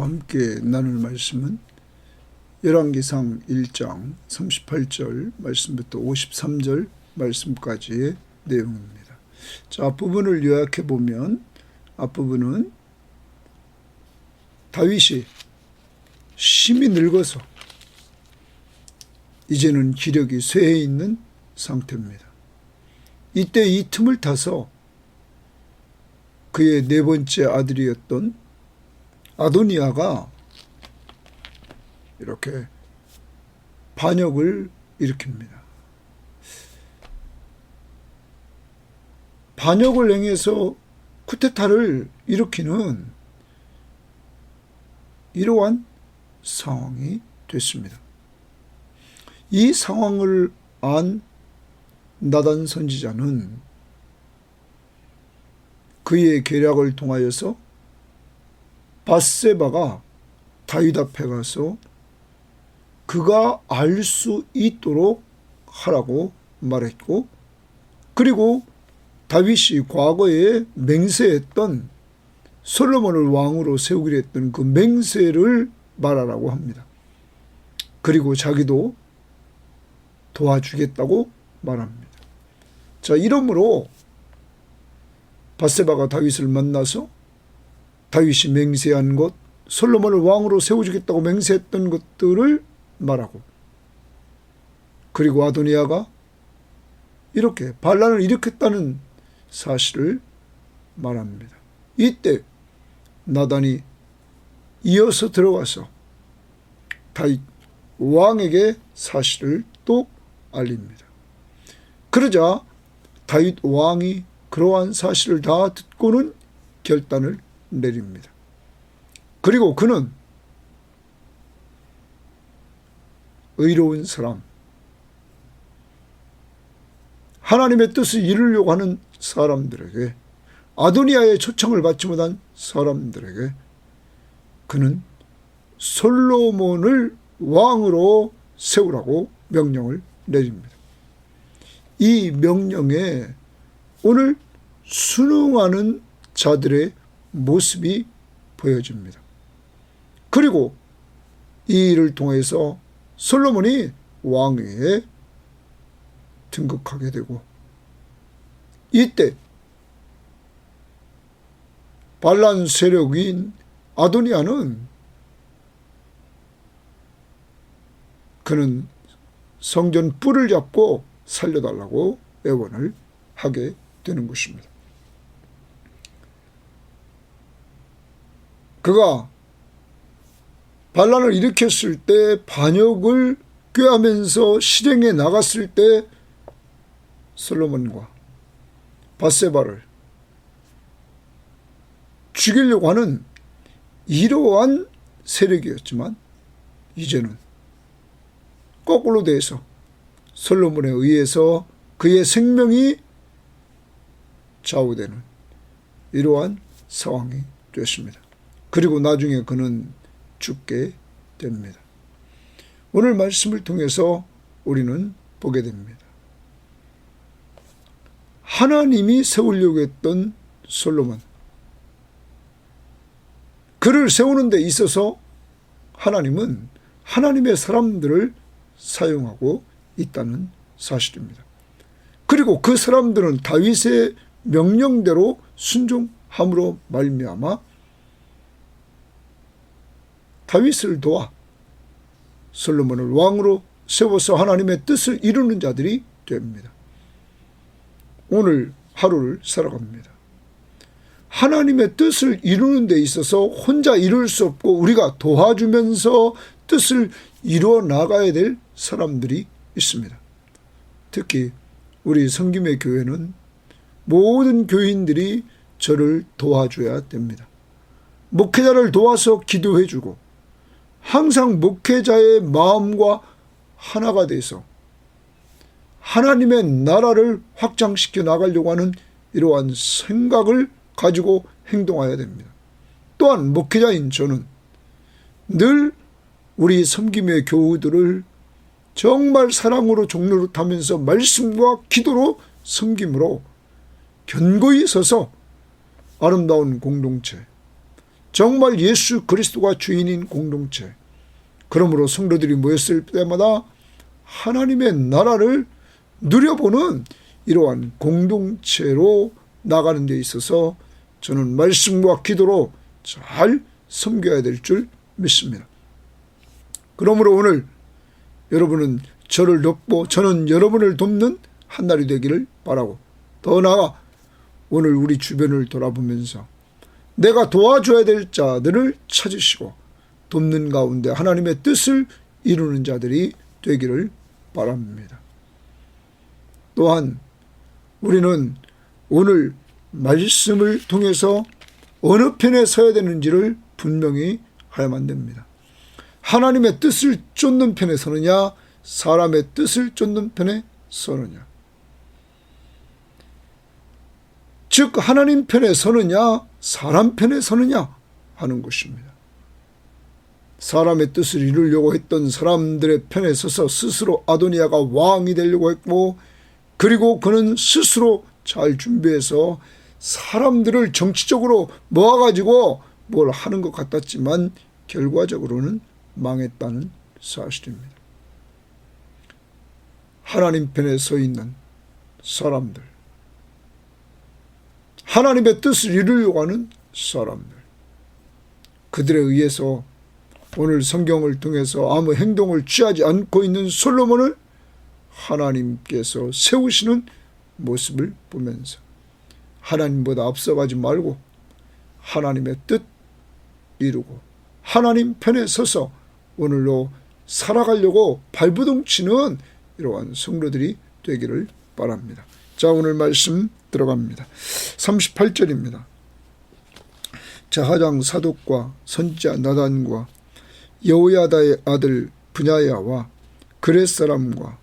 저와 함께 나눌 말씀은 열왕기상 1장 38절 말씀부터 53절 말씀까지의 내용입니다. 자, 앞부분을 요약해 보면 앞부분은 다윗이 심히 늙어서 이제는 기력이 쇠해 있는 상태입니다. 이때 이 틈을 타서 그의 네 번째 아들이었던 아도니아가 이렇게 반역을 일으킵니다. 반역을 행해서 쿠데타를 일으키는 이러한 상황이 됐습니다. 이 상황을 안 나단 선지자는 그의 계략을 통하여서 밧세바가 다윗 앞에 가서 그가 알 수 있도록 하라고 말했고, 그리고 다윗이 과거에 맹세했던 솔로몬을 왕으로 세우기로 했던 그 맹세를 말하라고 합니다. 그리고 자기도 도와주겠다고 말합니다. 자, 이러므로 밧세바가 다윗을 만나서 다윗이 맹세한 것, 솔로몬을 왕으로 세워주겠다고 맹세했던 것들을 말하고, 그리고 아도니아가 이렇게 반란을 일으켰다는 사실을 말합니다. 이때 나단이 이어서 들어가서 다윗 왕에게 사실을 또 알립니다. 그러자 다윗 왕이 그러한 사실을 다 듣고는 결단을 내립니다. 그리고 그는 의로운 사람, 하나님의 뜻을 이루려고 하는 사람들에게, 아도니아의 초청을 받지 못한 사람들에게 그는 솔로몬을 왕으로 세우라고 명령을 내립니다. 이 명령에 오늘 순응하는 자들의 모습이 보여집니다. 그리고 이 일을 통해서 솔로몬이 왕위에 등극하게 되고, 이때 반란 세력인 아도니아는 그는 성전 뿔을 잡고 살려달라고 애원을 하게 되는 것입니다. 그가 반란을 일으켰을 때, 반역을 꾀하면서 실행해 나갔을 때 솔로몬과 밧세바를 죽이려고 하는 이러한 세력이었지만, 이제는 거꾸로 돼서 솔로몬에 의해서 그의 생명이 좌우되는 이러한 상황이 됐습니다. 그리고 나중에 그는 죽게 됩니다. 오늘 말씀을 통해서 우리는 보게 됩니다. 하나님이 세우려고 했던 솔로몬, 그를 세우는 데 있어서 하나님은 하나님의 사람들을 사용하고 있다는 사실입니다. 그리고 그 사람들은 다윗의 명령대로 순종함으로 말미암아 다윗을 도와 솔로몬을 왕으로 세워서 하나님의 뜻을 이루는 자들이 됩니다. 오늘 하루를 살아갑니다. 하나님의 뜻을 이루는 데 있어서 혼자 이룰 수 없고 우리가 도와주면서 뜻을 이루어 나가야 될 사람들이 있습니다. 특히 우리 성김의 교회는 모든 교인들이 저를 도와줘야 됩니다. 목회자를 도와서 기도해주고 항상 목회자의 마음과 하나가 돼서 하나님의 나라를 확장시켜 나가려고 하는 이러한 생각을 가지고 행동해야 됩니다. 또한 목회자인 저는 늘 우리 섬김의 교우들을 정말 사랑으로 종노릇하면서 말씀과 기도로 섬김으로 견고히 서서 아름다운 공동체, 정말 예수 그리스도가 주인인 공동체. 그러므로 성도들이 모였을 때마다 하나님의 나라를 누려보는 이러한 공동체로 나가는 데 있어서 저는 말씀과 기도로 잘 섬겨야 될 줄 믿습니다. 그러므로 오늘 여러분은 저를 돕고 저는 여러분을 돕는 한 날이 되기를 바라고, 더 나아가 오늘 우리 주변을 돌아보면서 내가 도와줘야 될 자들을 찾으시고 돕는 가운데 하나님의 뜻을 이루는 자들이 되기를 바랍니다. 또한 우리는 오늘 말씀을 통해서 어느 편에 서야 되는지를 분명히 해야만 됩니다. 하나님의 뜻을 쫓는 편에 서느냐, 사람의 뜻을 쫓는 편에 서느냐. 즉 하나님 편에 서느냐, 사람 편에 서느냐 하는 것입니다. 사람의 뜻을 이루려고 했던 사람들의 편에 서서 스스로 아도니아가 왕이 되려고 했고, 그리고 그는 스스로 잘 준비해서 사람들을 정치적으로 모아가지고 뭘 하는 것 같았지만 결과적으로는 망했다는 사실입니다. 하나님 편에 서 있는 사람들, 하나님의 뜻을 이루려고 하는 사람들, 그들에 의해서 오늘 성경을 통해서 아무 행동을 취하지 않고 있는 솔로몬을 하나님께서 세우시는 모습을 보면서 하나님보다 앞서가지 말고 하나님의 뜻 이루고 하나님 편에 서서 오늘로 살아가려고 발부둥치는 이러한 성도들이 되기를 바랍니다. 자, 오늘 말씀 들어갑니다. 38절입니다. 제사장 사독과 선지자 나단과 여호야다의 아들 브냐야와 그렛 사람과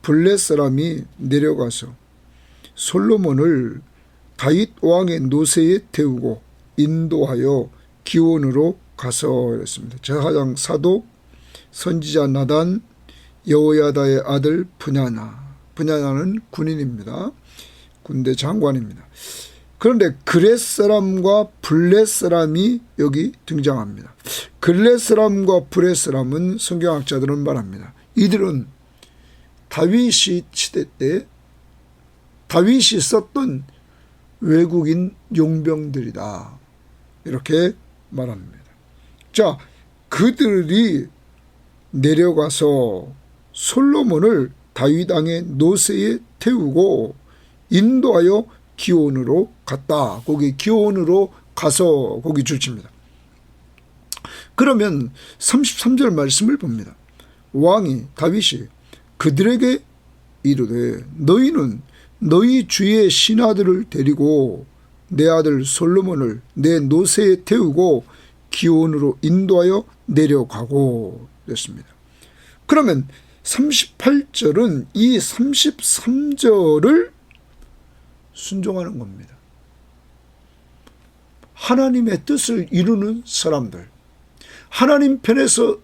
블렛 사람이 내려가서 솔로몬을 다윗 왕의 노새에 태우고 인도하여 기온으로 가서 이랬습니다. 제사장 사독, 선지자 나단, 여호야다의 아들 브냐야는 군인입니다. 군대 장관입니다. 그런데 그렛 사람과 블렛 사람이 여기 등장합니다. 그렛 사람과 블렛 사람은 성경학자들은 말합니다. 이들은 다윗이 시대 때 다윗이 썼던 외국인 용병들이다, 이렇게 말합니다. 자, 그들이 내려가서 솔로몬을 다윗 왕의 노새에 태우고 인도하여 기온으로 갔다. 거기 기온으로 가서 거기 줄칩니다. 그러면 33절 말씀을 봅니다. 왕이 다윗이 그들에게 이르되 너희는 너희 주의 신하들을 데리고 내 아들 솔로몬을 내 노새에 태우고 기온으로 인도하여 내려가고 그랬습니다. 그러면 38절은 이 33절을 순종하는 겁니다. 하나님의 뜻을 이루는 사람들, 하나님 편에서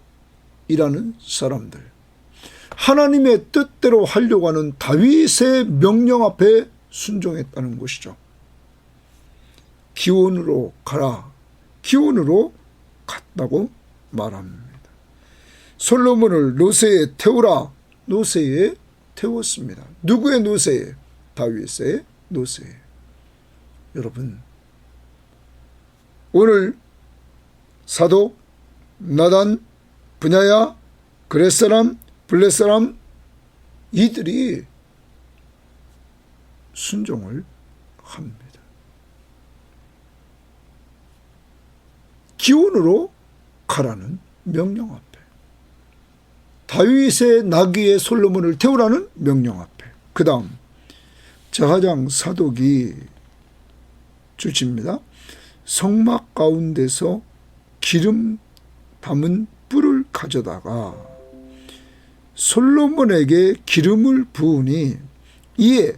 일하는 사람들, 하나님의 뜻대로 하려고 하는 다윗의 명령 앞에 순종했다는 것이죠. 기온으로 가라, 기온으로 갔다고 말합니다. 솔로몬을 노새에 태우라, 노새에 태웠습니다. 누구의 노새에? 다윗의 노새에. 여러분, 오늘 사독, 나단, 브냐야, 그렛 사람, 블렛 사람, 이들이 순종을 합니다. 기온으로 가라는 명령 앞에, 다윗의 나귀의 솔로몬을 태우라는 명령 앞에, 그 다음 제사장 사독이 주칩니다. 성막 가운데서 기름 담은 뿔을 가져다가 솔로몬에게 기름을 부으니 이에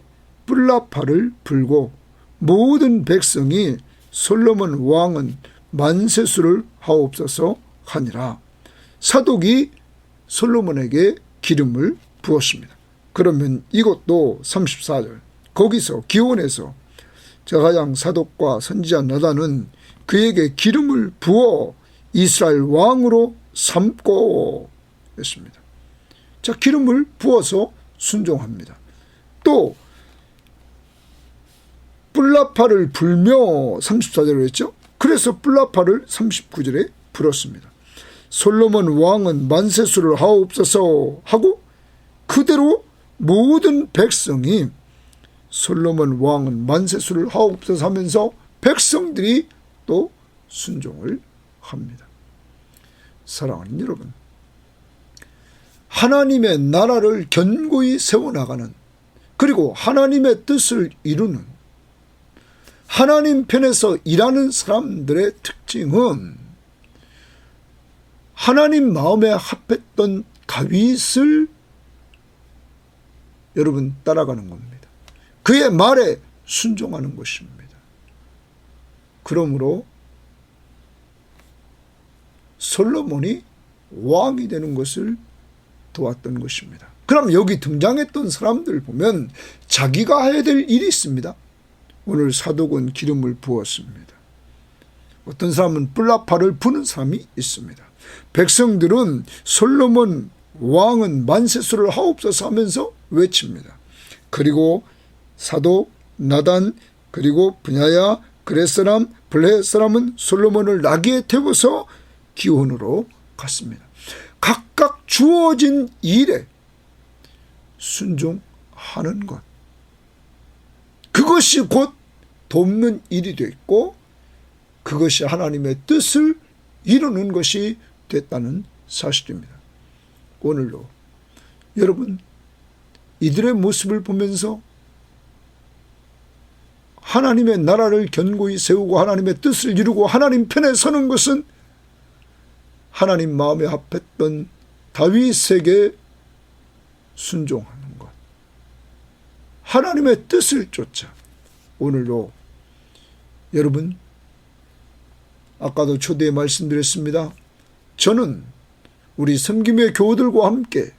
뿔나팔을 불고 모든 백성이 솔로몬 왕은 만세수를 하옵소서 하니라. 사독이 솔로몬에게 기름을 부었습니다. 그러면 이것도 34절 거기서 기온에서 제사장 사독과 선지자 나단은 그에게 기름을 부어 이스라엘 왕으로 삼고 했습니다. 자, 기름을 부어서 순종합니다. 또 뿔나파를 불며 34절에 했죠. 그래서 뿔나파를 39절에 불었습니다. 솔로몬 왕은 만세수를 하옵소서 하고 그대로 모든 백성이 솔로몬 왕은 만세수를 하옵소서 하면서 백성들이 또 순종을 합니다. 사랑하는 여러분, 하나님의 나라를 견고히 세워나가는, 그리고 하나님의 뜻을 이루는 하나님 편에서 일하는 사람들의 특징은 하나님 마음에 합했던 다윗을 여러분 따라가는 겁니다. 그의 말에 순종하는 것입니다. 그러므로 솔로몬이 왕이 되는 것을 도왔던 것입니다. 그럼 여기 등장했던 사람들 보면 자기가 해야 될 일이 있습니다. 오늘 사독은 기름을 부었습니다. 어떤 사람은 뿔나파를 부는 사람이 있습니다. 백성들은 솔로몬 왕은 만세수를 하옵소서 하면서 외칩니다. 그리고 사독, 나단, 그리고 분야야, 그렛 사람, 블레 사람은 솔로몬을 나귀에 태워서 기온으로 갔습니다. 각각 주어진 일에 순종하는 것, 그것이 곧 돕는 일이 됐고 그것이 하나님의 뜻을 이루는 것이 됐다는 사실입니다. 오늘도 여러분 이들의 모습을 보면서 하나님의 나라를 견고히 세우고 하나님의 뜻을 이루고 하나님 편에 서는 것은 하나님 마음에 합했던 다윗에게 순종하는 것, 하나님의 뜻을 쫓아. 오늘도 여러분 아까도 초대에 말씀드렸습니다. 저는 우리 섬김의 교우들과 함께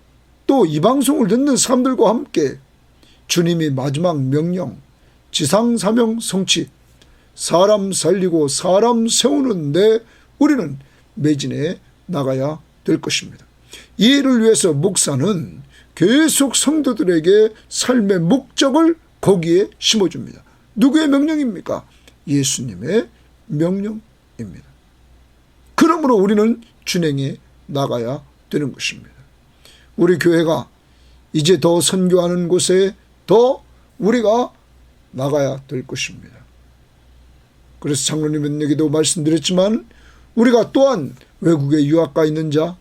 또 이 방송을 듣는 사람들과 함께 주님이 마지막 명령, 지상사명 성취, 사람 살리고 사람 세우는데 우리는 매진해 나가야 될 것입니다. 이 일을 위해서 목사는 계속 성도들에게 삶의 목적을 거기에 심어줍니다. 누구의 명령입니까? 예수님의 명령입니다. 그러므로 우리는 준행해 나가야 되는 것입니다. 우리 교회가 이제 더 선교하는 곳에 더 우리가 나가야 될 것입니다. 그래서 장로님에게도 말씀드렸지만 우리가 또한 외국에 유학가 있는 자,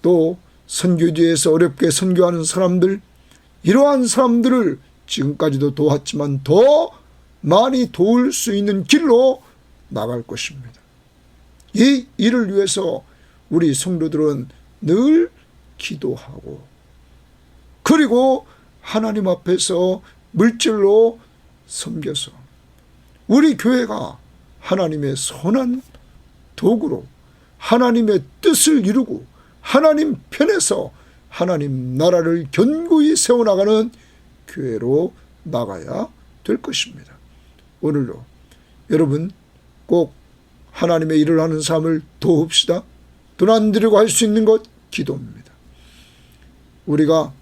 또 선교지에서 어렵게 선교하는 사람들, 이러한 사람들을 지금까지도 도왔지만 더 많이 도울 수 있는 길로 나갈 것입니다. 이 일을 위해서 우리 성도들은 늘 기도하고 그리고 하나님 앞에서 물질로 섬겨서 우리 교회가 하나님의 선한 도구로 하나님의 뜻을 이루고 하나님 편에서 하나님 나라를 견고히 세워나가는 교회로 나가야 될 것입니다. 오늘도 여러분 꼭 하나님의 일을 하는 삶을 도웁시다. 돈 안 들이고 할 수 있는 것 기도입니다. 우리가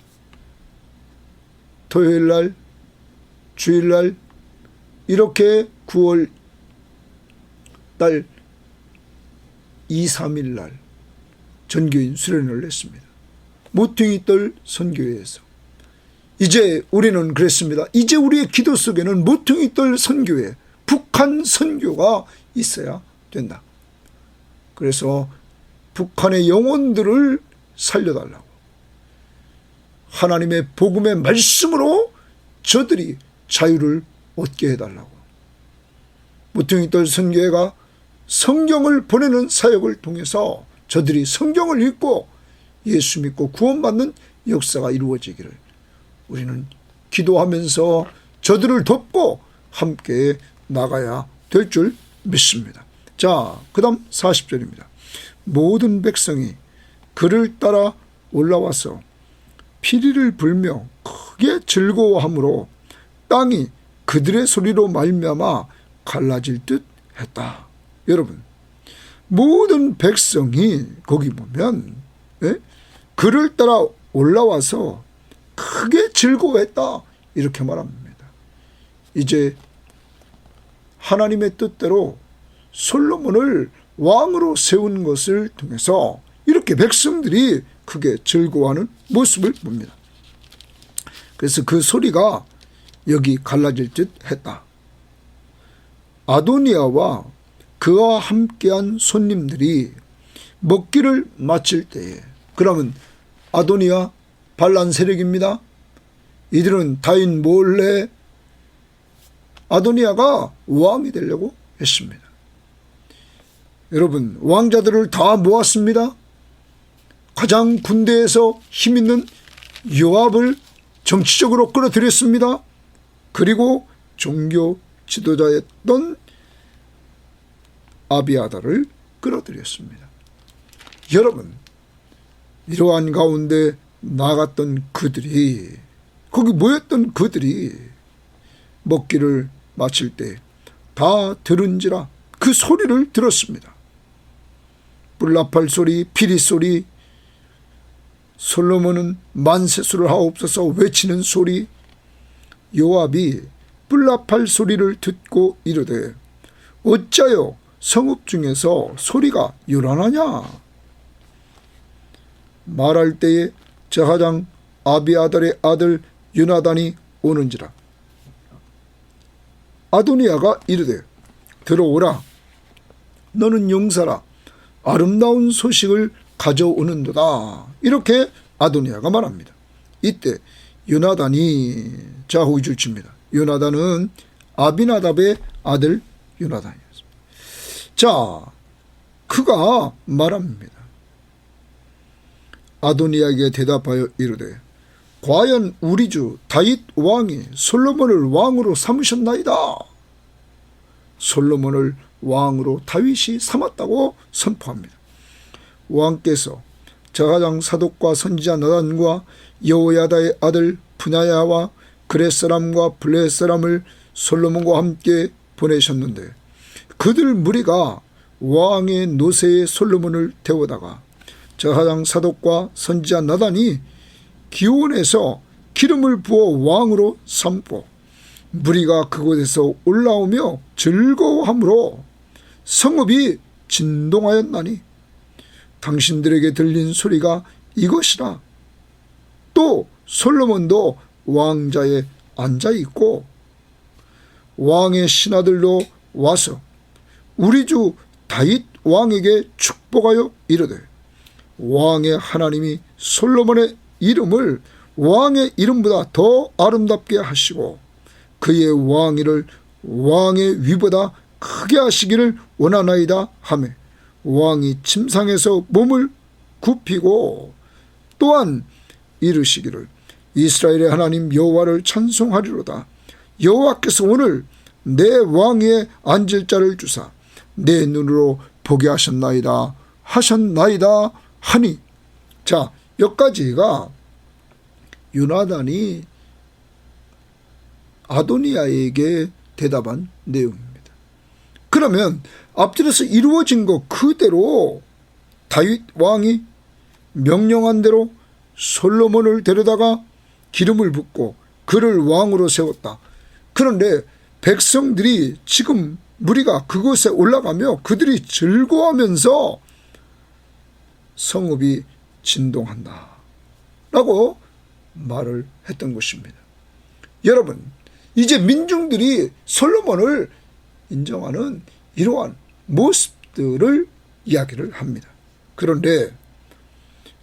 토요일날, 주일날 이렇게 9월 달 2, 3일날 전교인 수련을 했습니다. 모퉁이돌 선교회에서. 이제 우리는 그랬습니다. 이제 우리의 기도 속에는 모퉁이돌 선교회, 북한 선교가 있어야 된다. 그래서 북한의 영혼들을 살려달라고, 하나님의 복음의 말씀으로 저들이 자유를 얻게 해달라고, 모퉁이돌 선교회가 성경을 보내는 사역을 통해서 저들이 성경을 읽고 예수 믿고 구원받는 역사가 이루어지기를 우리는 기도하면서 저들을 돕고 함께 나가야 될 줄 믿습니다. 자, 그 다음 40절입니다. 모든 백성이 그를 따라 올라와서 피리를 불며 크게 즐거워하므로 땅이 그들의 소리로 말미암아 갈라질 듯 했다. 여러분, 모든 백성이 거기 보면 그를 따라 올라와서 크게 즐거워했다 이렇게 말합니다. 이제 하나님의 뜻대로 솔로몬을 왕으로 세운 것을 통해서 이렇게 백성들이 크게 즐거워하는 모습을 봅니다. 그래서 그 소리가 여기 갈라질 듯 했다. 아도니아와 그와 함께한 손님들이 먹기를 마칠 때에, 그러면 아도니아 반란 세력입니다. 이들은 다윗 몰래 아도니아가 왕이 되려고 했습니다. 여러분, 왕자들을 다 모았습니다. 가장 군대에서 힘있는 요압을 정치적으로 끌어들였습니다. 그리고 종교 지도자였던 아비아다를 끌어들였습니다. 여러분, 이러한 가운데 나갔던 그들이, 거기 모였던 그들이 먹기를 마칠 때 다 들은지라 그 소리를 들었습니다. 뿔나팔 소리, 피리 소리, 솔로몬은 만세수를 하옵소서 외치는 소리. 요압이 뿔나팔 소리를 듣고 이르되 어찌하여 성읍 중에서 소리가 요란하냐. 말할 때에 제사장 아비아달의 아들 요나단이 오는지라. 아도니아가 이르되 들어오라. 너는 용사라. 아름다운 소식을 가져오는도다. 이렇게 아도니아가 말합니다. 이때 요나단이 좌우줄 칩니다. 요나단은 아비나답의 아들 요나단이었습니다. 자, 그가 말합니다. 아도니아에게 대답하여 이르되 과연 우리 주 다윗 왕이 솔로몬을 왕으로 삼으셨나이다. 솔로몬을 왕으로 다윗이 삼았다고 선포합니다. 왕께서 제사장 사독과 선지자 나단과 여호야다의 아들 분야야와 그렛 사람과 블레셋 사람을 솔로몬과 함께 보내셨는데 그들 무리가 왕의 노새에 솔로몬을 태우다가 제사장 사독과 선지자 나단이 기온에서 기름을 부어 왕으로 삼고 무리가 그곳에서 올라오며 즐거워함으로 성읍이 진동하였나니 당신들에게 들린 소리가 이것이라. 또 솔로몬도 왕자에 앉아있고 왕의 신하들도 와서 우리 주 다윗 왕에게 축복하여 이르되 왕의 하나님이 솔로몬의 이름을 왕의 이름보다 더 아름답게 하시고 그의 왕위를 왕의 위보다 크게 하시기를 원하나이다 하매 왕이 침상에서 몸을 굽히고 또한 이르시기를 이스라엘의 하나님 여호와를 찬송하리로다. 여호와께서 오늘 내 왕위에 앉을 자를 주사 내 눈으로 보게 하셨나이다 하니. 자, 여기까지가 요나단이 아도니아에게 대답한 내용입니다. 그러면 앞전에서 이루어진 것 그대로 다윗 왕이 명령한 대로 솔로몬을 데려다가 기름을 붓고 그를 왕으로 세웠다. 그런데 백성들이 지금 무리가 그곳에 올라가며 그들이 즐거워하면서 성읍이 진동한다 라고 말을 했던 것입니다. 여러분, 이제 민중들이 솔로몬을 인정하는 이러한 모습들을 이야기를 합니다. 그런데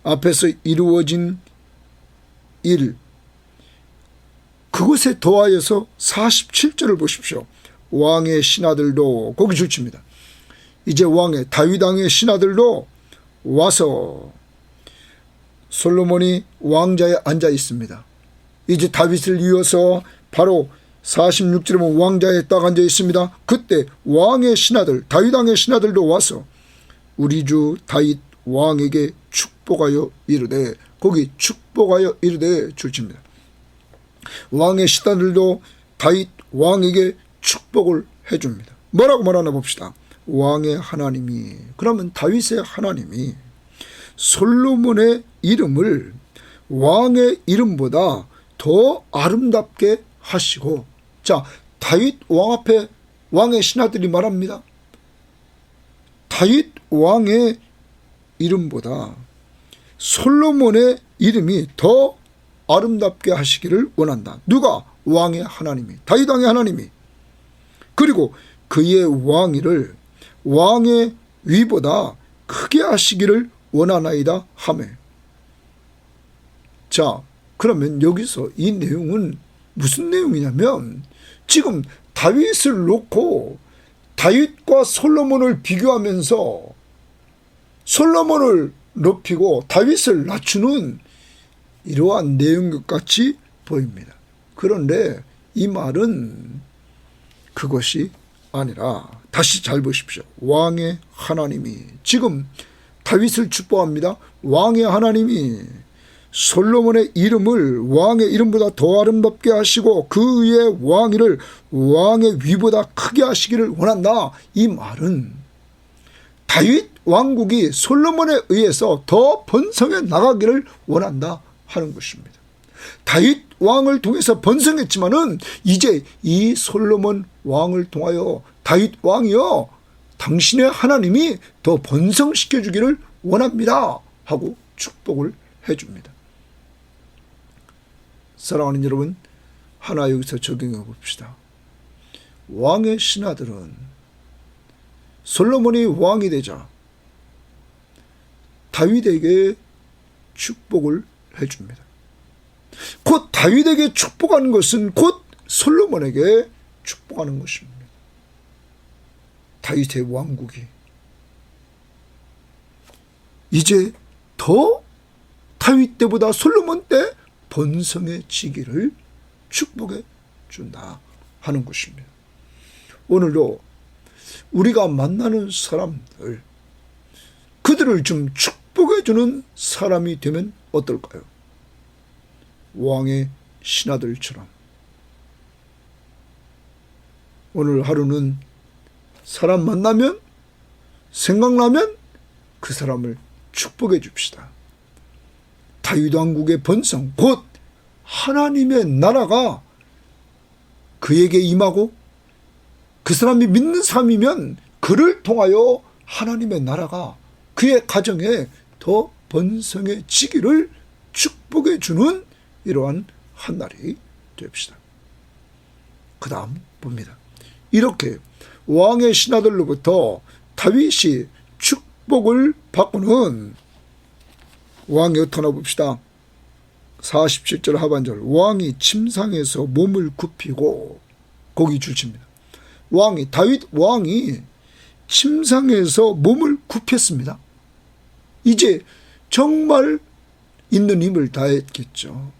앞에서 이루어진 일, 그것에 더하여서 47절을 보십시오. 왕의 신하들도 거기 줄칩니다. 이제 왕의 다윗 왕의 신하들도 와서 솔로몬이 왕자에 앉아 있습니다. 이제 다윗을 이어서 바로 46절에 보면 왕자에 딱 앉아 있습니다. 그때 왕의 신하들, 다윗 왕의 신하들도 와서 우리 주 다윗 왕에게 축복하여 이르되, 거기 축복하여 이르되 줄칩니다. 왕의 신하들도 다윗 왕에게 축복을 해줍니다. 뭐라고 말하나 봅시다. 왕의 하나님이, 그러면 다윗의 하나님이 솔로몬의 이름을 왕의 이름보다 더 아름답게 하시고, 자, 다윗 왕 앞에 왕의 신하들이 말합니다. 다윗 왕의 이름보다 솔로몬의 이름이 더 아름답게 하시기를 원한다. 누가? 왕의 하나님이, 다윗 왕의 하나님이. 그리고 그의 왕위를 왕의 위보다 크게 하시기를 원하나이다 하매. 자, 그러면 여기서 이 내용은 무슨 내용이냐면, 지금 다윗을 놓고 다윗과 솔로몬을 비교하면서 솔로몬을 높이고 다윗을 낮추는 이러한 내용 같이 보입니다. 그런데 이 말은 그것이 아니라, 다시 잘 보십시오. 왕의 하나님이 지금 다윗을 축복합니다. 왕의 하나님이 솔로몬의 이름을 왕의 이름보다 더 아름답게 하시고 그의 왕위를 왕의 위보다 크게 하시기를 원한다. 이 말은 다윗 왕국이 솔로몬에 의해서 더 번성해 나가기를 원한다 하는 것입니다. 다윗 왕을 통해서 번성했지만은 이제 이 솔로몬 왕을 통하여 다윗 왕이여, 당신의 하나님이 더 번성시켜 주기를 원합니다 하고 축복을 해줍니다. 사랑하는 여러분, 하나 여기서 적용해 봅시다. 왕의 신하들은 솔로몬이 왕이 되자 다윗에게 축복을 해줍니다. 곧 다윗에게 축복하는 것은 곧 솔로몬에게 축복하는 것입니다. 다윗의 왕국이 이제 더 다윗 때보다 솔로몬 때 번성해지기를 축복해 준다 하는 것입니다. 오늘도 우리가 만나는 사람들, 그들을 좀 축복해 주는 사람이 되면 어떨까요? 왕의 신하들처럼. 오늘 하루는 사람 만나면, 생각나면 그 사람을 축복해 줍시다. 다윗 왕국의 번성, 곧 하나님의 나라가 그에게 임하고, 그 사람이 믿는 사람이면 그를 통하여 하나님의 나라가 그의 가정에 더 번성해지기를 축복해 주는 이러한 한 날이 됩시다. 그 다음 봅니다. 이렇게 왕의 신하들로부터 다윗이 축복을 받고는 왕이 어떠나 봅시다. 47절 하반절, 왕이 침상에서 몸을 굽히고, 거기 줄칩니다. 다윗 왕이 침상에서 몸을 굽혔습니다. 이제 정말 있는 힘을 다했겠죠.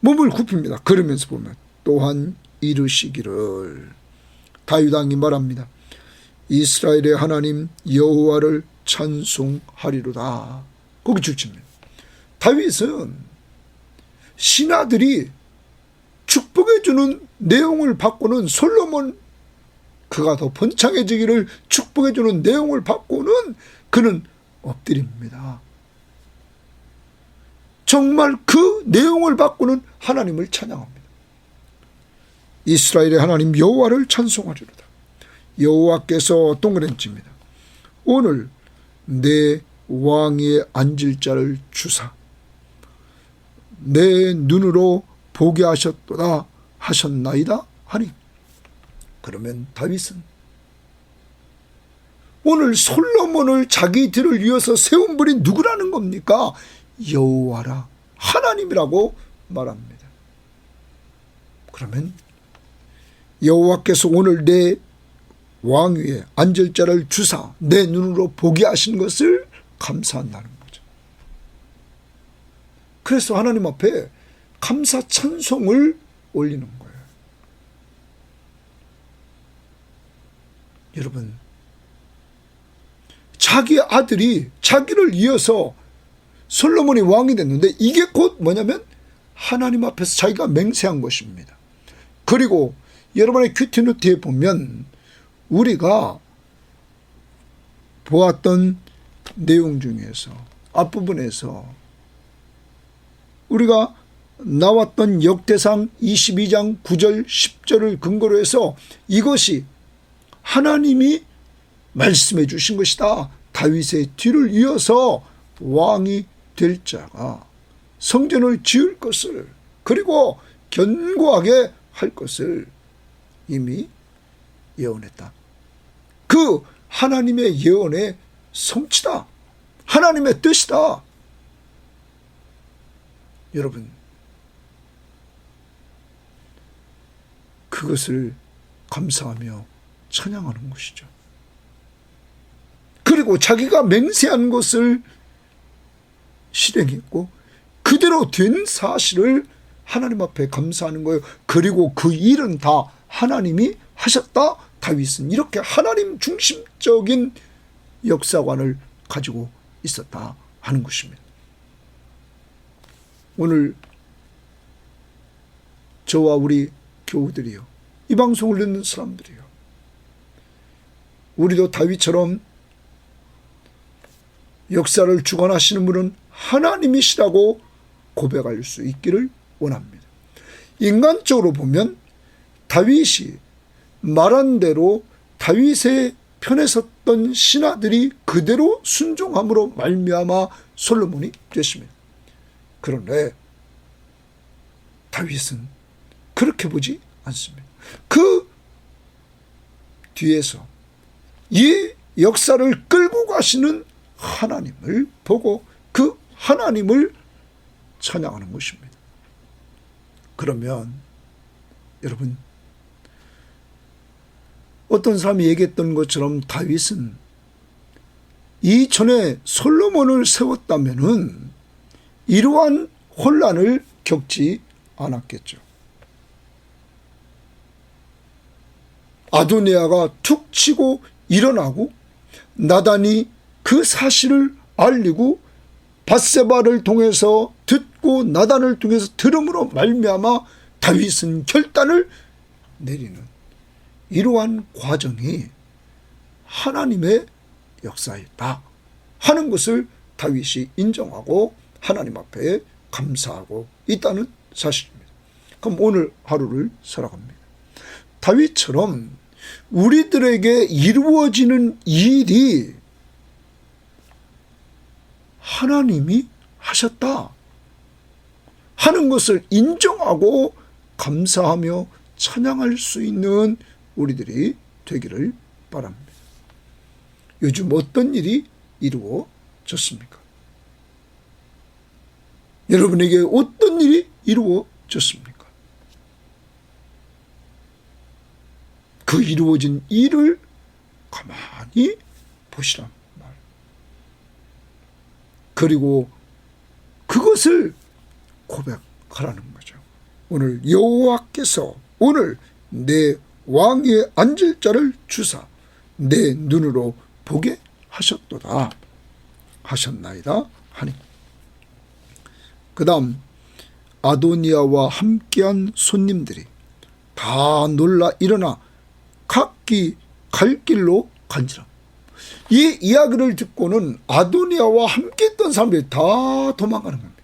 몸을 굽힙니다. 그러면서 보면 또한 이르시기를, 다윗 왕이 말합니다. 이스라엘의 하나님 여호와를 찬송하리로다. 거기 줄칩니다. 다윗은 신하들이 축복해주는 내용을 받고는 솔로몬, 그가 더 번창해지기를 축복해주는 내용을 받고는 그는 엎드립니다. 정말 그 내용을 받고는 하나님을 찬양합니다. 이스라엘의 하나님 여호와를 찬송하리로다. 여호와께서 동그란치입니다. 오늘 내 왕위에 앉을 자를 주사 내 눈으로 보게 하셨도다 하셨나이다 하니, 그러면 다윗은 오늘 솔로몬을 자기 뒤를 이어서 세운 분이 누구라는 겁니까? 여호와라, 하나님이라고 말합니다. 그러면 여호와께서 오늘 내 왕위에 앉을 자를 주사 내 눈으로 보게 하신 것을 감사한다는 거죠. 그래서 하나님 앞에 감사 찬송을 올리는 거예요. 여러분, 자기 아들이 자기를 이어서 솔로몬이 왕이 됐는데, 이게 곧 뭐냐면 하나님 앞에서 자기가 맹세한 것입니다. 그리고 여러분의 큐티노트에 보면 우리가 보았던 내용 중에서 앞부분에서 우리가 나왔던 역대상 22장 9절 10절을 근거로 해서 이것이 하나님이 말씀해 주신 것이다. 다윗의 뒤를 이어서 왕이 될 자가 성전을 지을 것을, 그리고 견고하게 할 것을 이미 예언했다. 그 하나님의 예언의 성취다. 하나님의 뜻이다. 여러분, 그것을 감사하며 찬양하는 것이죠. 그리고 자기가 맹세한 것을 실행했고 그대로 된 사실을 하나님 앞에 감사하는 거예요. 그리고 그 일은 다 하나님이 하셨다. 다윗은 이렇게 하나님 중심적인 역사관을 가지고 있었다 하는 것입니다. 오늘 저와 우리 교우들이요, 이 방송을 듣는 사람들이요, 우리도 다윗처럼 역사를 주관하시는 분은 하나님이시라고 고백할 수 있기를 원합니다. 인간적으로 보면 다윗이 말한 대로 다윗의 편에 섰던 신하들이 그대로 순종함으로 말미암아 솔로몬이 됐습니다. 그런데 다윗은 그렇게 보지 않습니다. 그 뒤에서 이 역사를 끌고 가시는 하나님을 보고 그 하나님을 찬양하는 것입니다. 그러면 여러분, 어떤 사람이 얘기했던 것처럼 다윗은 이전에 솔로몬을 세웠다면은 이러한 혼란을 겪지 않았겠죠. 아도니아가 툭 치고 일어나고 나단이 그 사실을 알리고 밧세바를 통해서 듣고 나단을 통해서 들음으로 말미암아 다윗은 결단을 내리는 이러한 과정이 하나님의 역사였다 하는 것을 다윗이 인정하고 하나님 앞에 감사하고 있다는 사실입니다. 그럼 오늘 하루를 살아갑니다. 다윗처럼 우리들에게 이루어지는 일이 하나님이 하셨다 하는 것을 인정하고 감사하며 찬양할 수 있는 우리들이 되기를 바랍니다. 요즘 어떤 일이 이루어졌습니까? 여러분에게 어떤 일이 이루어졌습니까? 그 이루어진 일을 가만히 보시란 말. 그리고 그것을 고백하라는 거죠. 오늘 여호와께서 오늘 내 왕위에 앉을 자를 주사 내 눈으로 보게 하셨도다 하셨나이다 하니. 그 다음 아도니아와 함께한 손님들이 다 놀라 일어나 각기 갈 길로 간지라. 이 이야기를 듣고는 아도니아와 함께했던 사람들이 다 도망가는 겁니다.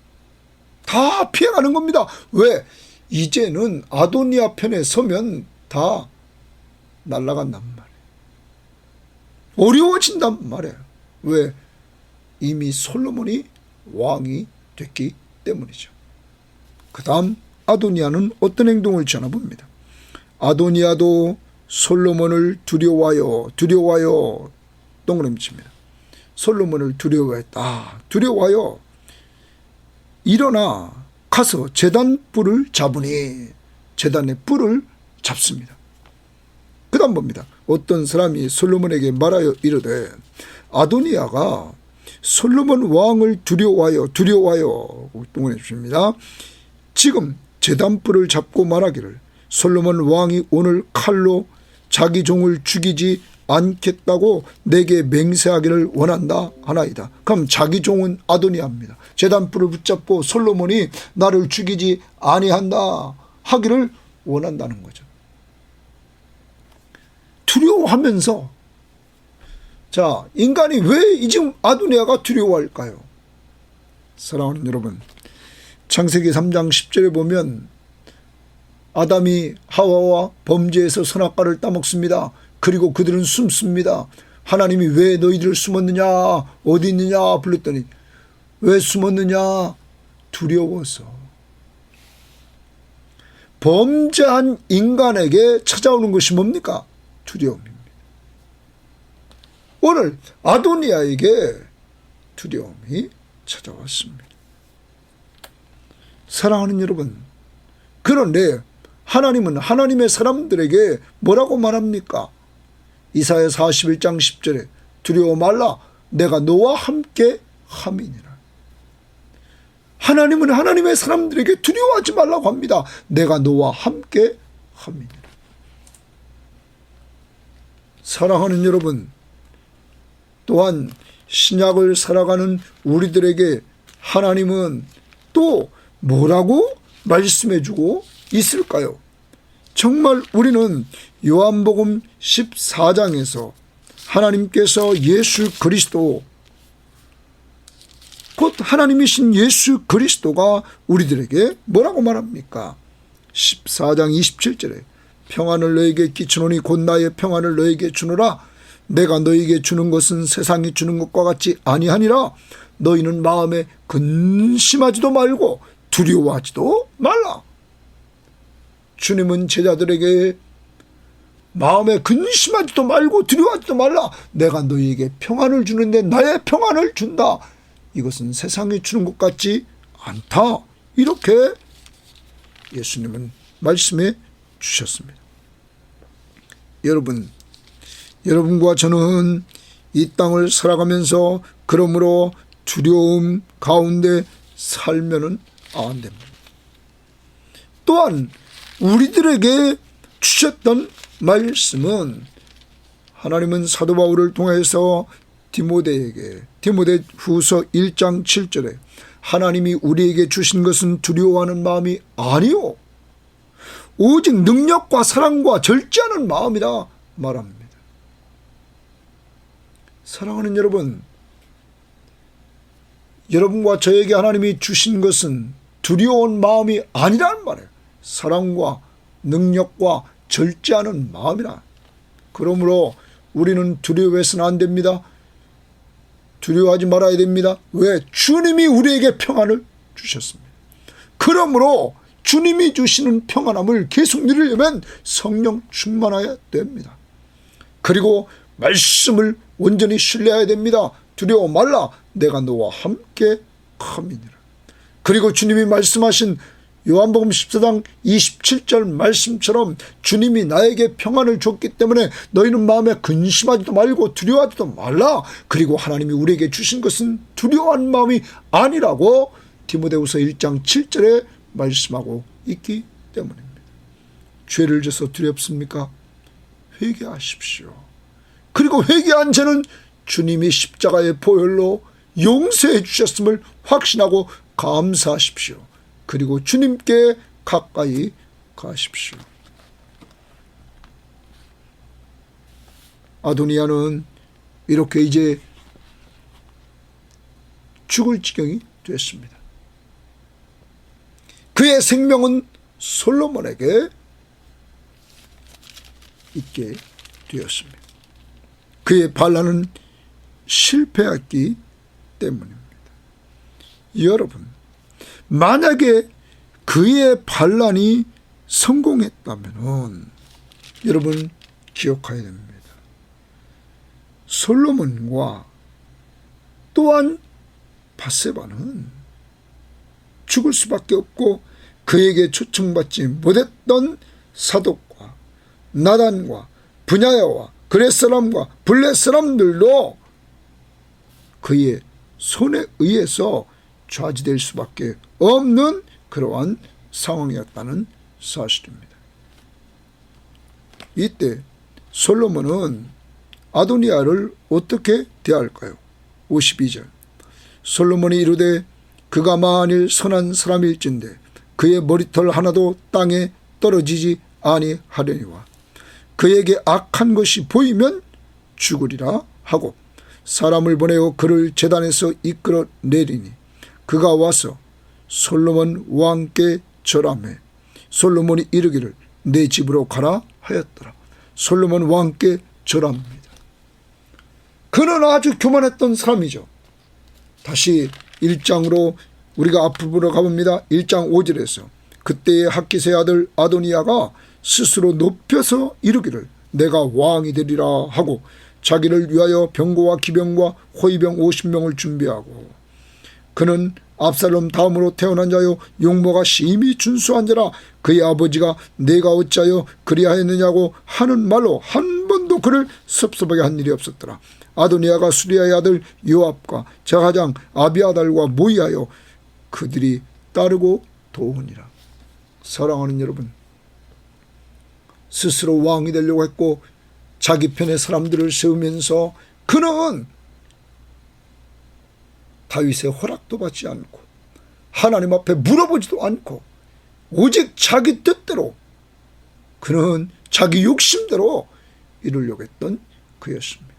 다 피해가는 겁니다. 왜? 이제는 아도니아 편에 서면 다 날아간단 말이에요. 어려워진단 말이에요. 왜? 이미 솔로몬이 왕이 됐기 때문이죠. 그 다음 아도니아는 어떤 행동을 전해봅니다. 아도니아도 솔로몬을 두려워하여 동그라미 칩니다. 솔로몬을 두려워했다. 두려워하여 일어나 가서 제단 뿔을 잡으니 제단의 뿔을 잡습니다. 그 다음 봅니다. 어떤 사람이 솔로몬에게 말하여 이르되 아도니아가 솔로몬 왕을 두려워하여 동그라미 칩니다. 지금 제단 뿔을 잡고 말하기를 솔로몬 왕이 오늘 칼로 자기 종을 죽이지 않겠다고 내게 맹세하기를 원한다 하나이다. 그럼 자기 종은 아도니아입니다. 제단뿔을 붙잡고 솔로몬이 나를 죽이지 아니한다 하기를 원한다는 거죠. 두려워하면서, 자, 인간이 왜 지금 아도니아가 두려워할까요? 사랑하는 여러분, 창세기 3장 10절에 보면 아담이 하와와 범죄에서 선악과를 따먹습니다. 그리고 그들은 숨습니다. 하나님이 왜 너희들을 숨었느냐, 어디 있느냐 불렀더니 왜 숨었느냐, 두려워서. 범죄한 인간에게 찾아오는 것이 뭡니까? 두려움입니다. 오늘 아도니아에게 두려움이 찾아왔습니다. 사랑하는 여러분, 그런데 하나님은 하나님의 사람들에게 뭐라고 말합니까? 이사야 41장 10절에 두려워 말라, 내가 너와 함께 함이니라. 하나님은 하나님의 사람들에게 두려워하지 말라고 합니다. 내가 너와 함께 함이니라. 사랑하는 여러분, 또한 신약을 살아가는 우리들에게 하나님은 또 뭐라고 말씀해주고 있을까요? 정말 우리는 요한복음 14장에서 하나님께서 예수 그리스도, 곧 하나님이신 예수 그리스도가 우리들에게 뭐라고 말합니까? 14장 27절에 평안을 너에게 끼치노니 곧 나의 평안을 너에게 주노라. 내가 너에게 주는 것은 세상이 주는 것과 같지 아니하니라. 너희는 마음에 근심하지도 말고 두려워하지도 말라. 주님은 제자들에게 마음에 근심하지도 말고 두려워하지도 말라. 내가 너희에게 평안을 주는데 나의 평안을 준다. 이것은 세상이 주는 것 같지 않다. 이렇게 예수님은 말씀해 주셨습니다. 여러분과 저는 이 땅을 살아가면서 그러므로 두려움 가운데 살면은 안 됩니다. 또한 우리들에게 주셨던 말씀은, 하나님은 사도 바울을 통해서 디모데후서 1장 7절에 하나님이 우리에게 주신 것은 두려워하는 마음이 아니요 오직 능력과 사랑과 절제하는 마음이라 말합니다. 사랑하는 여러분, 여러분과 저에게 하나님이 주신 것은 두려운 마음이 아니란 말이에요. 사랑과 능력과 절제하는 마음이라. 그러므로 우리는 두려워해서는 안 됩니다. 두려워하지 말아야 됩니다. 왜? 주님이 우리에게 평안을 주셨습니다. 그러므로 주님이 주시는 평안함을 계속 누리려면 성령 충만해야 됩니다. 그리고 말씀을 온전히 신뢰해야 됩니다. 두려워 말라, 내가 너와 함께 함이니라. 그리고 주님이 말씀하신 요한복음 14장 27절 말씀처럼 주님이 나에게 평안을 줬기 때문에 너희는 마음에 근심하지도 말고 두려워하지도 말라. 그리고 하나님이 우리에게 주신 것은 두려워하는 마음이 아니라고 디모데후서 1장 7절에 말씀하고 있기 때문입니다. 죄를 져서 두렵습니까? 회개하십시오. 그리고 회개한 죄는 주님이 십자가의 보혈로 용서해 주셨음을 확신하고 감사하십시오. 그리고 주님께 가까이 가십시오. 아도니아는 이렇게 이제 죽을 지경이 됐습니다. 그의 생명은 솔로몬에게 있게 되었습니다. 그의 반란은 실패했기 때문입니다. 여러분, 만약에 그의 반란이 성공했다면 여러분 기억해야 됩니다. 솔로몬과 또한 밧세바는 죽을 수밖에 없고 그에게 초청받지 못했던 사독과 나단과 브냐야와 그렛 사람과 블렛 사람들도 그의 손에 의해서 좌지될 수밖에 없는 그러한 상황이었다는 사실입니다. 이때 솔로몬은 아도니아를 어떻게 대할까요? 52절 솔로몬이 이르되 그가 만일 선한 사람일진데 그의 머리털 하나도 땅에 떨어지지 아니하려니와 그에게 악한 것이 보이면 죽으리라 하고 사람을 보내어 그를 제단에서 이끌어 내리니 그가 와서 솔로몬 왕께 절하매 솔로몬이 이르기를 내 집으로 가라 하였더라. 솔로몬 왕께 절합니다. 그는 아주 교만했던 사람이죠. 다시 1장으로 우리가 앞으로 가봅니다. 1장 5절에서 그때의 학기스의 아들 아도니아가 스스로 높여서 이르기를 내가 왕이 되리라 하고 자기를 위하여 병거와 기병과 호위병 50명을 준비하고 그는 압살롬 다음으로 태어난 자요 용모가 심히 준수한 자라 그의 아버지가 내가 어찌하여 그리하였느냐고 하는 말로 한 번도 그를 섭섭하게 한 일이 없었더라. 아도니아가 수리아의 아들 요압과 제사장 아비아달과 모의하여 그들이 따르고 도우니라. 사랑하는 여러분, 스스로 왕이 되려고 했고 자기 편의 사람들을 세우면서 그는 다윗의 허락도 받지 않고 하나님 앞에 물어보지도 않고 오직 자기 뜻대로 그는 자기 욕심대로 이루려고 했던 그였습니다.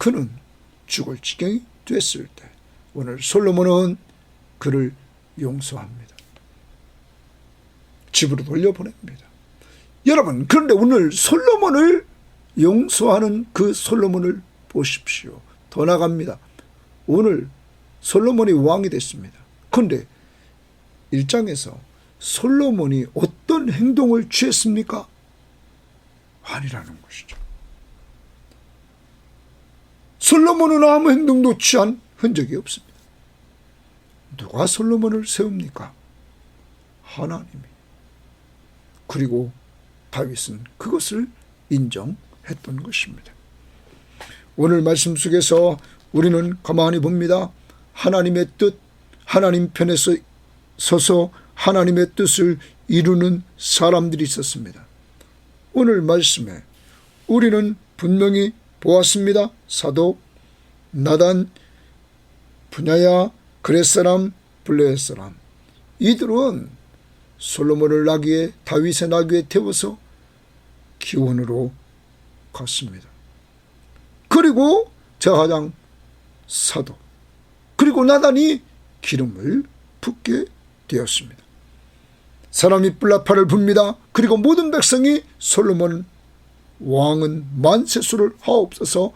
그는 죽을 지경이 됐을 때 오늘 솔로몬은 그를 용서합니다. 집으로 돌려보냅니다. 여러분, 그런데 오늘 솔로몬을 용서하는 그 솔로몬을 보십시오. 더 나갑니다. 오늘 솔로몬이 왕이 됐습니다. 그런데 1장에서 솔로몬이 어떤 행동을 취했습니까? 아니라는 것이죠. 솔로몬은 아무 행동도 취한 흔적이 없습니다. 누가 솔로몬을 세웁니까? 하나님이. 그리고 다윗은 그것을 인정했던 것입니다. 오늘 말씀 속에서 우리는 가만히 봅니다. 하나님의 뜻, 하나님 편에 서서 하나님의 뜻을 이루는 사람들이 있었습니다. 오늘 말씀에 우리는 분명히 보았습니다. 사독, 나단, 분야야, 그렛사람, 블레셋사람. 이들은 솔로몬을 나귀에 다윗의 나귀에 태워서 기원으로 갔습니다. 그리고 제사장 사독 그리고 나단이 기름을 붓게 되었습니다. 사람이 뿔나팔을 붑니다. 그리고 모든 백성이 솔로몬 왕은 만세수를 하옵소서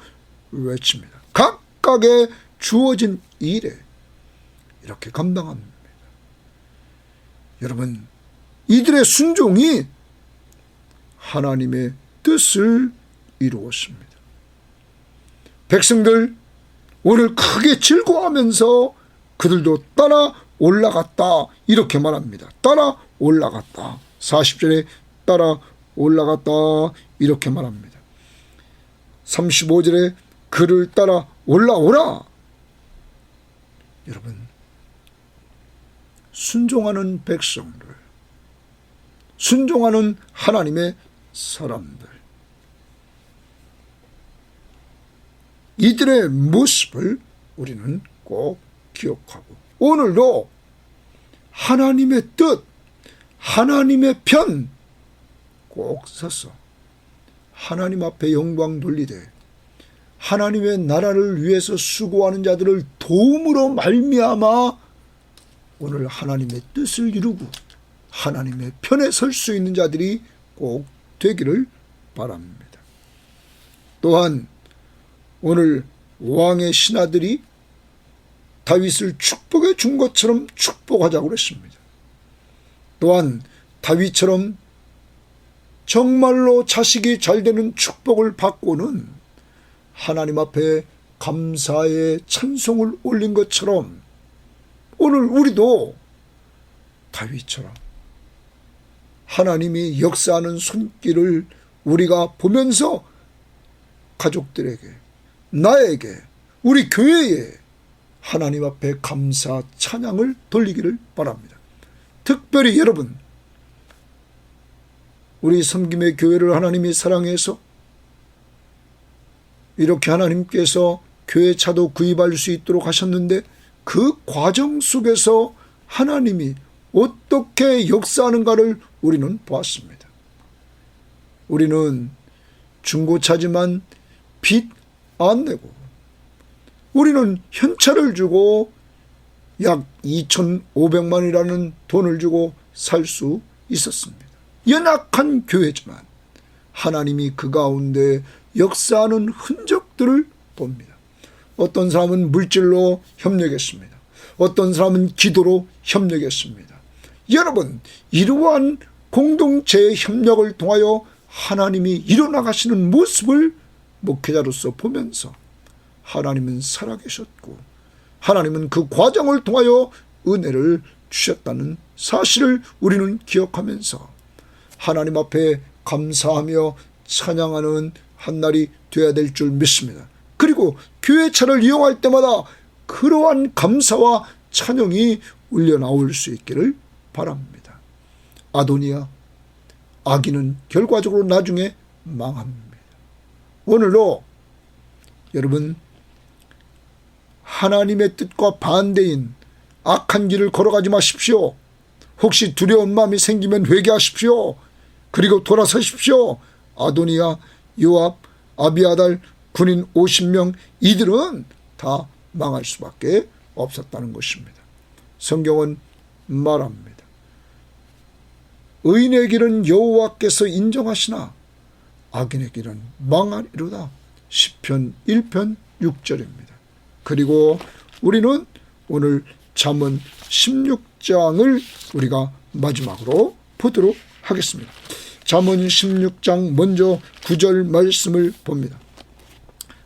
외칩니다. 각각의 주어진 일에 이렇게 감당합니다. 여러분, 이들의 순종이 하나님의 뜻을 이루었습니다. 백성들 오늘 크게 즐거워하면서 그들도 따라 올라갔다 이렇게 말합니다. 따라 올라갔다. 40절에 따라 올라갔다 이렇게 말합니다. 35절에 그를 따라 올라오라. 여러분, 순종하는 백성들, 순종하는 하나님의 사람들, 이들의 모습을 우리는 꼭 기억하고 오늘도 하나님의 뜻, 하나님의 편 꼭 서서 하나님 앞에 영광 돌리되 하나님의 나라를 위해서 수고하는 자들을 도움으로 말미암아 오늘 하나님의 뜻을 이루고 하나님의 편에 설 수 있는 자들이 꼭 되기를 바랍니다. 또한 오늘 왕의 신하들이 다윗을 축복해 준 것처럼 축복하자고 그랬습니다. 또한 다윗처럼 정말로 자식이 잘 되는 축복을 받고는 하나님 앞에 감사의 찬송을 올린 것처럼 오늘 우리도 다윗처럼 하나님이 역사하는 손길을 우리가 보면서 가족들에게, 나에게, 우리 교회에 하나님 앞에 감사 찬양을 돌리기를 바랍니다. 특별히 여러분, 우리 섬김의 교회를 하나님이 사랑해서 이렇게 하나님께서 교회 차도 구입할 수 있도록 하셨는데 그 과정 속에서 하나님이 어떻게 역사하는가를 우리는 보았습니다. 우리는 중고차지만 빚 안 내고, 우리는 현찰을 주고 약 2,500만 원이라는 돈을 주고 살 수 있었습니다. 연약한 교회지만 하나님이 그 가운데 역사하는 흔적들을 봅니다. 어떤 사람은 물질로 협력했습니다. 어떤 사람은 기도로 협력했습니다. 여러분, 이러한 공동체의 협력을 통하여 하나님이 일어나가시는 모습을 목회자로서 보면서 하나님은 살아계셨고 하나님은 그 과정을 통하여 은혜를 주셨다는 사실을 우리는 기억하면서 하나님 앞에 감사하며 찬양하는 한 날이 되어야 될 줄 믿습니다. 그리고 교회차를 이용할 때마다 그러한 감사와 찬양이 울려 나올 수 있기를 바랍니다. 아도니아, 아기는 결과적으로 나중에 망합니다. 오늘도 여러분, 하나님의 뜻과 반대인 악한 길을 걸어가지 마십시오. 혹시 두려운 마음이 생기면 회개하십시오. 그리고 돌아서십시오. 아도니아, 요압, 아비아달, 군인 50명, 이들은 다 망할 수밖에 없었다는 것입니다. 성경은 말합니다. 의인의 길은 여호와께서 인정하시나 악인의 길은 망하리로다. 시편 1편 6절입니다. 그리고 우리는 오늘 잠언 16장을 우리가 마지막으로 보도록 하겠습니다. 잠언 16장 먼저 9절 말씀을 봅니다.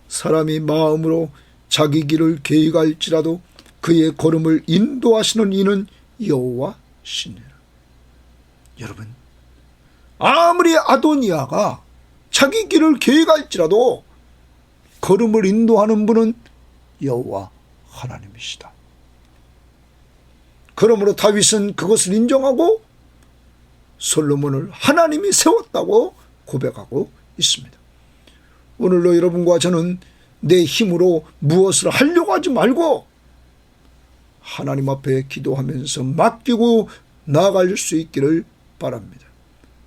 사람이 마음으로 자기 길을 계획할지라도 그의 걸음을 인도하시는 이는 여호와시니라. 여러분, 아무리 아도니아가 자기 길을 계획할지라도 걸음을 인도하는 분은 여호와 하나님이시다. 그러므로 다윗은 그것을 인정하고 솔로몬을 하나님이 세웠다고 고백하고 있습니다. 오늘도 여러분과 저는 내 힘으로 무엇을 하려고 하지 말고 하나님 앞에 기도하면서 맡기고 나아갈 수 있기를 바랍니다.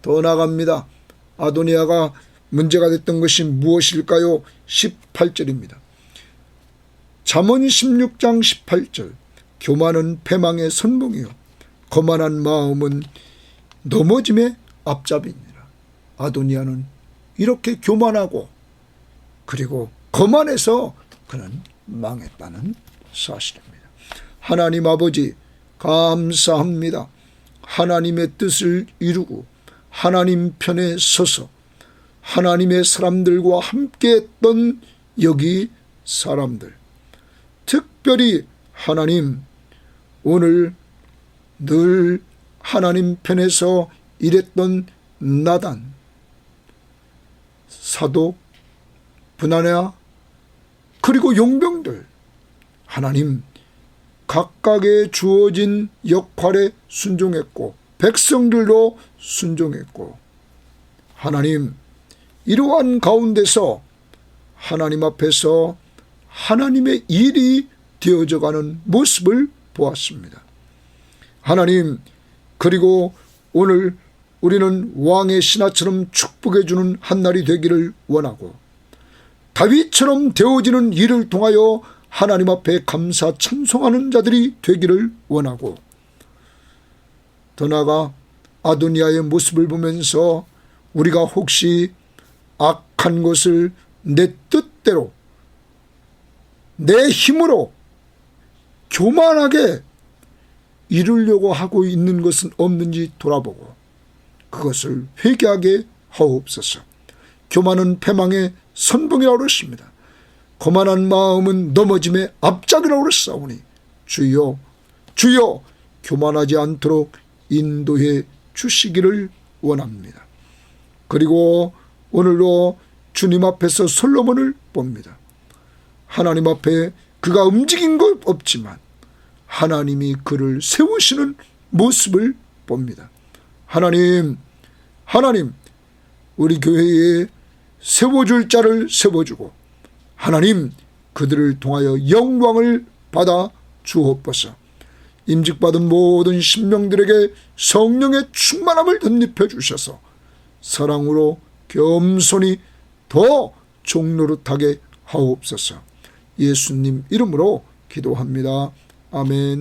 더 나아갑니다. 아도니아가 문제가 됐던 것이 무엇일까요? 18절입니다. 잠언 16장 18절. 교만은 패망의 선봉이요 거만한 마음은 넘어짐의 앞잡이니라. 아도니아는 이렇게 교만하고 그리고 거만해서 그는 망했다는 사실입니다. 하나님 아버지, 감사합니다. 하나님의 뜻을 이루고 하나님 편에 서서 하나님의 사람들과 함께했던 여기 사람들, 특별히 하나님, 오늘 늘 하나님 편에서 일했던 나단, 사독, 분하냐, 그리고 용병들, 하나님 각각의 주어진 역할에 순종했고 백성들도 순종했고, 하나님 이러한 가운데서 하나님 앞에서 하나님의 일이 되어져가는 모습을 보았습니다. 하나님, 그리고 오늘 우리는 왕의 신하처럼 축복해 주는 한 날이 되기를 원하고 다윗처럼 되어지는 일을 통하여 하나님 앞에 감사 찬송하는 자들이 되기를 원하고, 더 나아가 아도니아의 모습을 보면서 우리가 혹시 악한 것을 내 뜻대로 내 힘으로 교만하게 이루려고 하고 있는 것은 없는지 돌아보고 그것을 회개하게 하옵소서. 교만은 패망의 선봉이라고 그랬습니다. 거만한 마음은 넘어짐의 앞잡이라고 그랬사오니 주여, 주여 교만하지 않도록 인도해 주시기를 원합니다. 그리고 오늘도 주님 앞에서 솔로몬을 봅니다. 하나님 앞에 그가 움직인 것 없지만 하나님이 그를 세우시는 모습을 봅니다. 하나님, 하나님, 우리 교회에 세워줄 자를 세워주고 하나님, 그들을 통하여 영광을 받아 주옵소서. 임직받은 모든 신명들에게 성령의 충만함을 덧입혀 주셔서 사랑으로 겸손히 더 종노릇하게 하옵소서. 예수님 이름으로 기도합니다. 아멘.